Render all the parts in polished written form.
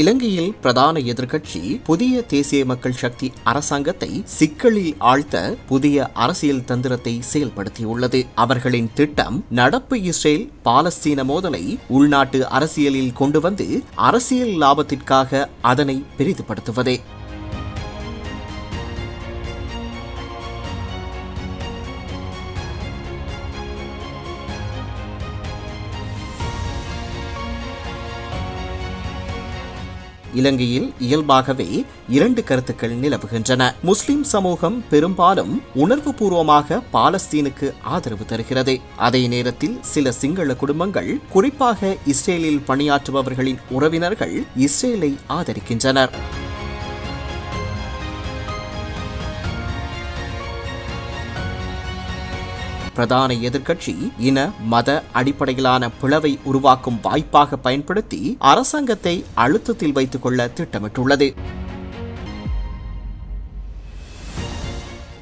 இலங்கையில் பிரதான எதிர்க்கட்சி புதிய தேசிய மக்கள் சக்தி அரசாங்கத்தை சிக்கலில் ஆழ்த்த புதிய அரசியல் தந்திரத்தை செயல்படுத்தியுள்ளது. அவர்களின் திட்டம் நடப்பு இஸ்ரேல் பாலஸ்தீன மோதலை உள்நாட்டு அரசியலில் கொண்டு வந்து அரசியல் லாபத்திற்காக அதனை பெரிதுபடுத்துவதே. இலங்கையில் இயல்பாகவே இரண்டு கருத்துக்கள் நிலவுகின்றன. முஸ்லிம் சமூகம் பெரும்பாலும் உணர்வுபூர்வமாக பாலஸ்தீனுக்கு ஆதரவு தருகிறது. அதே நேரத்தில் சில சிங்கள குடும்பங்கள், குறிப்பாக இஸ்ரேலில் பணியாற்றுபவர்களின் உறவினர்கள் இஸ்ரேலை ஆதரிக்கின்றனர். பிரதான எதிர்க்கட்சி இன மத அடிப்படையிலான பிளவை உருவாக்கும் வாய்ப்பாக பயன்படுத்தி அரசாங்கத்தை அழுத்தத்தில் வைத்துக் கொள்ள திட்டமிட்டுள்ளது.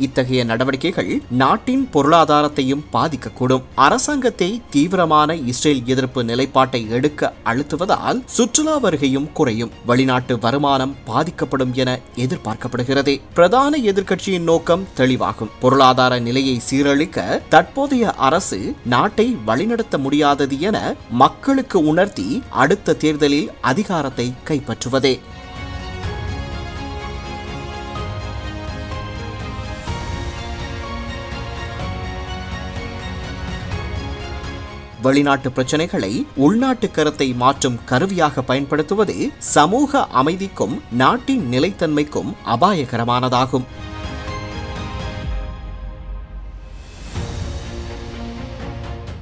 இத்தகைய நடவடிக்கைகள் நாட்டின் பொருளாதாரத்தையும் பாதிக்கக்கூடும். அரசாங்கத்தை தீவிரமான இஸ்ரேல் எதிர்ப்பு நிலைப்பாட்டை எடுக்க அழுத்துவதால் சுற்றுலா வருகையும் குறையும், வெளிநாட்டு வருமானம் பாதிக்கப்படும் என எதிர்பார்க்கப்படுகிறது. பிரதான எதிர்க்கட்சியின் நோக்கம் தெளிவாகும். பொருளாதார நிலையை சீரழிக்க தற்போதைய அரசு நாட்டை வழிநடத்த முடியாதது என மக்களுக்கு உணர்த்தி அடுத்த தேர்தலில் அதிகாரத்தை கைப்பற்றுவதே. வெளிநாட்டு பிரச்சனைகளை உள்நாட்டு கருத்தை மாற்றும் கருவியாக பயன்படுத்துவது சமூக அமைதிக்கும் நாட்டின் நிலைத்தன்மைக்கும் அபாயகரமானதாகும்.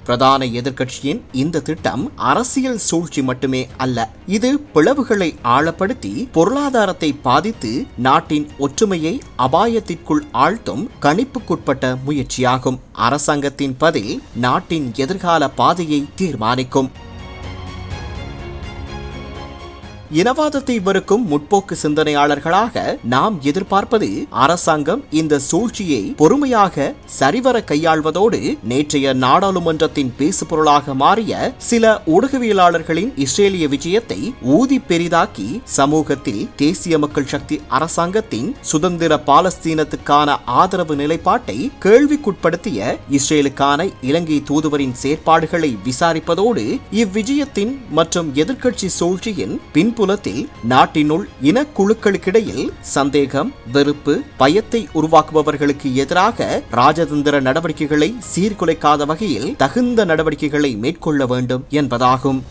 பிரதான எதிர்க்கட்சியின் இந்த திட்டம் அரசியல் சூழ்ச்சி மட்டுமே அல்ல. இது பிளவுகளை ஆழப்படுத்தி பொருளாதாரத்தை பாதித்து நாட்டின் ஒற்றுமையை அபாயத்திற்குள் ஆழ்த்தும் கணிப்புக்குட்பட்ட முயற்சியாகும். அரசாங்கத்தின் பதில் நாட்டின் எதிர்கால பாதையை தீர்மானிக்கும். இனவாதத்தை வெறுக்கும் முற்போக்கு சிந்தனையாளர்களாக நாம் எதிர்பார்ப்பது அரசாங்கம் இந்த சூழ்ச்சியை பொறுமையாக சரிவர கையாள்வதோடு நேற்றைய நாடாளுமன்றத்தின் பேசுபொருளாக மாறிய சில ஊடகவியலாளர்களின் இஸ்ரேலிய விஜயத்தை ஊதி பெரிதாக்கி சமூகத்தில் தேசிய மக்கள் சக்தி அரசாங்கத்தின் சுதந்திர பாலஸ்தீனத்துக்கான ஆதரவு நிலைப்பாட்டை கேள்விக்குட்படுத்திய இஸ்ரேலுக்கான இலங்கை தூதுவரின் செயற்பாடுகளை விசாரிப்பதோடு இவ்விஜயத்தின் மற்றும் எதிர்க்கட்சி சூழ்ச்சியின் பின்புலத்தில் நாட்டினுள் இனக்குழுக்களுக்கிடையில் சந்தேகம், வெறுப்பு, பயத்தை உருவாக்குபவர்களுக்கு எதிராக ராஜதந்திர நடவடிக்கைகளை சீர்குலைக்காத வகையில் தகுந்த நடவடிக்கைகளை மேற்கொள்ள வேண்டும் என்பதாகும்.